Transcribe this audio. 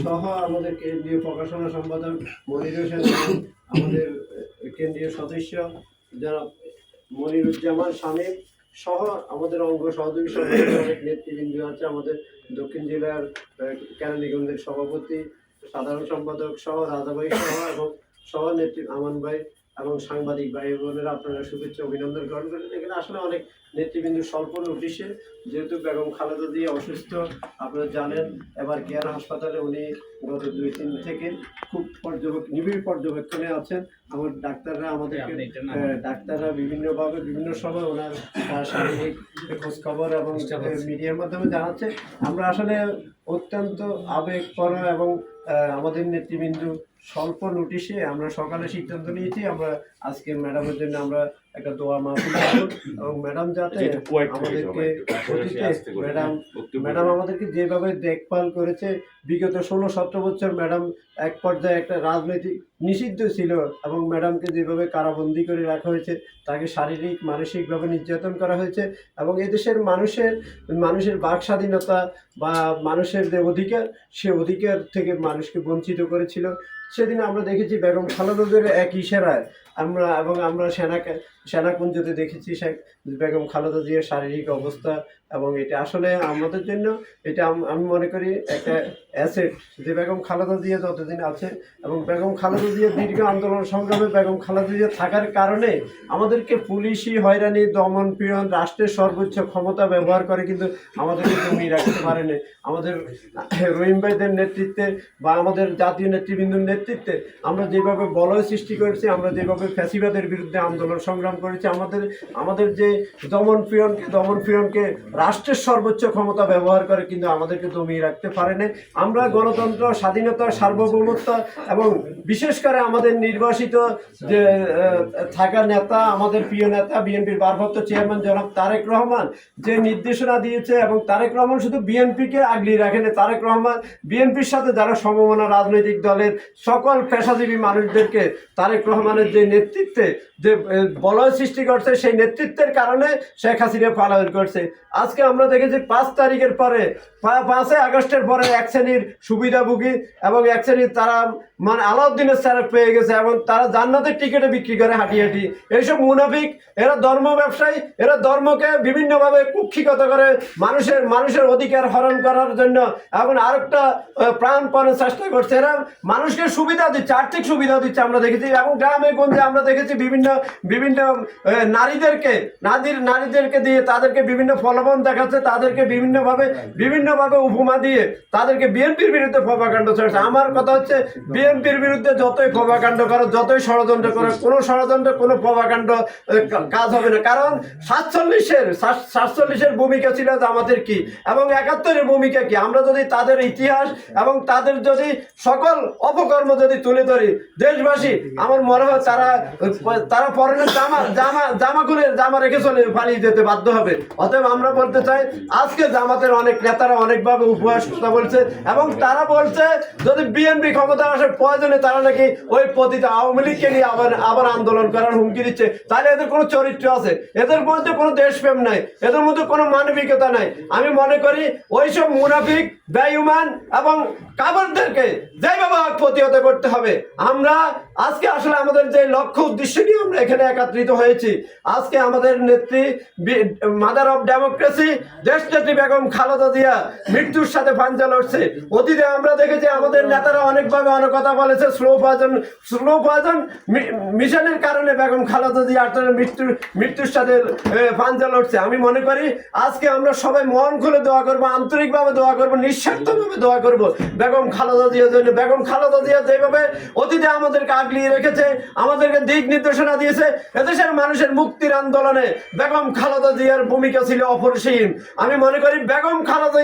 সহ আমাদের কেন্দ্রীয় প্রকাশনা সম্পাদক মনির হোসেন, আমাদের কেন্দ্রীয় সদস্য যারা মনিরুজ্জামান শামীম সহ আমাদের অঙ্গ সহযোগী অনেক নেতৃবৃন্দ আছে। আমাদের দক্ষিণ জেলার কেরানীগঞ্জের সভাপতি, সাধারণ সম্পাদক সহ রাজাভাই সহ এবং সহ নেতৃত্ব আমান ভাই এবং সাংবাদিক ভাই বোনেরা, আপনারা শুভেচ্ছা অভিনন্দন গ্রহণ করেন। এখানে আসলে অনেক নেতৃবৃন্দ স্বল্প নোটিশে, যেহেতু বেগম খালেদা জিয়া অসুস্থ, আপনারা জানেন, এবার কেয়ার হাসপাতালে উনি গত 2-3 থেকে খুব নিবিড় পর্যবেক্ষণে আছেন। আমার ডাক্তাররা ডাক্তাররা বিভিন্নভাবে বিভিন্ন সময় ওনার শারীরিক খোঁজখবর এবং মিডিয়ার মাধ্যমে জানাচ্ছে। আমরা আসলে অত্যন্ত আবেগপরা এবং আমাদের নেতৃবৃন্দ স্বল্প নোটিশে আমরা সকালে সিদ্ধান্ত নিয়েছি আমরা আজকে ম্যাডামের জন্য আমরা একটা দোয়া মাহফিল করব এবং ম্যাডাম যাতে আমাদেরকে ম্যাডাম আমাদেরকে যেভাবে দেখভাল করেছে বিগত 16-17 বছর, ম্যাডাম এক পর্যায়ে একটা রাজনৈতিক নিষিদ্ধ ছিল এবং ম্যাডামকে যেভাবে কারাবন্দি করে রাখা হয়েছে, তাকে শারীরিক মানসিকভাবে নির্যাতন করা হয়েছে এবং এদেশের মানুষের বাক স্বাধীনতা বা মানুষের যে অধিকার, সে অধিকার থেকে মানুষকে বঞ্চিত করেছিল। সেদিন আমরা দেখেছি বেগম খালেদা জিয়ার এক ইশারায় আমরা সেনাকুঞ্জতে দেখেছি বেগম খালেদা জিয়ার শারীরিক অবস্থা, এবং এটা আসলে আমাদের জন্য এটা আমি মনে করি একটা অ্যাসেট যে বেগম খালেদা জিয়া যতদিন আছে এবং বেগম খালেদা জিয়া দীর্ঘ আন্দোলন সংগ্রামে বেগম খালেদা জিয়া থাকার কারণে আমাদেরকে পুলিশি হয়রানি, দমন পীড়ন, রাষ্ট্রের সর্বোচ্চ ক্ষমতা ব্যবহার করে কিন্তু আমাদেরকে কমিয়ে রাখতে পারেনি। আমাদের রহিম ভাইদের নেতৃত্বে বা আমাদের জাতীয় নেতৃবৃন্দের নেতৃত্বে আমরা যেভাবে বলয় সৃষ্টি করেছি, আমরা যেভাবে ফ্যাসিবাদের বিরুদ্ধে আন্দোলন সংগ্রাম করেছি, আমাদের যে দমন পীড়নকে রাষ্ট্রের সর্বোচ্চ ক্ষমতা ব্যবহার করে কিন্তু আমাদেরকে দমিয়ে রাখতে পারেনি। আমরা গণতন্ত্র, স্বাধীনতা, সার্বভৌমত্ব এবং বিশেষ করে আমাদের নির্বাসিত যে থাকা নেতা, আমাদের প্রিয় নেতা বিএনপির ভারপ্রাপ্ত চেয়ারম্যান জনাব তারেক রহমান যে নির্দেশনা দিয়েছে, এবং তারেক রহমান শুধু বিএনপিকে আগলিয়ে রাখেনি, তারেক রহমান বিএনপির সাথে যারা সমমনা রাজনৈতিক দলের সকল পেশাজীবী মানুষদেরকে তারেক রহমানের যে নেতৃত্বে যে বলয় সৃষ্টি করছে, সেই নেতৃত্বের কারণে শেখ হাসিনা পলায়ন করছে। আজকে আমরা দেখেছি 5 তারিখের পরে, 5 আগস্টের পরে এক শ্রেণীর সুবিধাভোগী এবং এক শ্রেণীর তারা মানে আলাউদ্দিনের স্যার পেয়ে গেছে এবং তারা জান্নাতের টিকিটে বিক্রি করে হাঁটি। এইসব মুনাফিক, এরা ধর্ম ব্যবসায়ী, এরা ধর্মকে বিভিন্নভাবে কুক্ষিগত করে মানুষের অধিকার হরণ করার জন্য এবং আরেকটা প্রাণপণে চেষ্টা করছে। এরা মানুষকে সুবিধা দিচ্ছে, আর্থিক সুবিধা দিচ্ছে আমরা দেখেছি, এবং গ্রামে গঞ্জে আমরা দেখেছি বিভিন্ন নারীদেরকে দিয়ে তাদেরকে বিভিন্ন ফলবন দেখাচ্ছে, তাদেরকে বিভিন্নভাবে উপমা দিয়ে তাদেরকে বিএনপির বিরুদ্ধে প্রপাগান্ড চলছে। আমার কথা হচ্ছে, বিএনপির বিরুদ্ধে যতই প্রপাগান্ড করো, যতই ষড়যন্ত্র করো, কোনো ষড়যন্ত্র, কোনো প্রপাগান্ড কাজ হবে না। কারণ 47-এর ভূমিকা ছিল আমাদের কি এবং 71-এর ভূমিকা কি, আমরা যদি তাদের ইতিহাস এবং তাদের যদি সকল অপকর্ম যদি তুলে ধরি, দেশবাসী আমার মনে হয় তারা পরনের জামা রেখে চলে পালিয়ে যেতে বাধ্য হবে। অতএব আমরা বলতে চাই, আজকে জামাতের অনেক নেতারা অনেকভাবে উপহাস কথা বলছে এবং তারা বলছে যদি বিএনপি ক্ষমতা আসে প্রয়োজনে তারা নাকি ওই পতিত আওয়ামী লীগকে নিয়ে আবার আন্দোলন করার হুমকি দিচ্ছে। তাহলে এদের কোনো চরিত্র আছে? এদের মধ্যে কোনো দেশপ্রেম নাই, এদের মধ্যে কোনো মানবিকতা নাই। আমি মনে করি ওইসব মুনাফিক, বেঈমান এবং কাফেরদেরকে যেভাবে প্রতিহত করতে হবে। আমরা আজকে আসলে আমাদের যে লক্ষ্য উদ্দেশ্য নিয়ে আমরা এখানে একত্রিত হয়েছি, আজকে আমাদের নেত্রী, মাদার অফ ডেমোক্রেসি, দেশনেত্রী বেগম খালেদা জিয়া মৃত্যুর সাথে পাঞ্জা লড়ছে। অতীতে আমরা দেখেছি আমাদের নেতারা অনেকভাবে অনেক কথা বলেছে, স্লো পয়জন মিশনের কারণে বেগম খালেদা জিয়া মৃত্যুর সাথে পাঞ্জা লড়ছে। আমি মনে করি আজকে আমরা সবাই মন খুলে দোয়া করবো, আন্তরিকভাবে দোয়া করবো, নিঃস্বার্থভাবে দোয়া করবো বেগম খালেদা জিয়ার জন্য। বেগম খালেদা জিয়া যেভাবে অতীতে আমাদেরকে আগলিয়ে রেখেছে, আমাদেরকে দিক নির্দেশনা দিয়েছে, এদেশের মানুষের মুক্তির আন্দোলনে বেগম খালেদা জিয়ার ভূমিকা ছিল অপরিসীম। আমি মনে করি বেগম খালেদা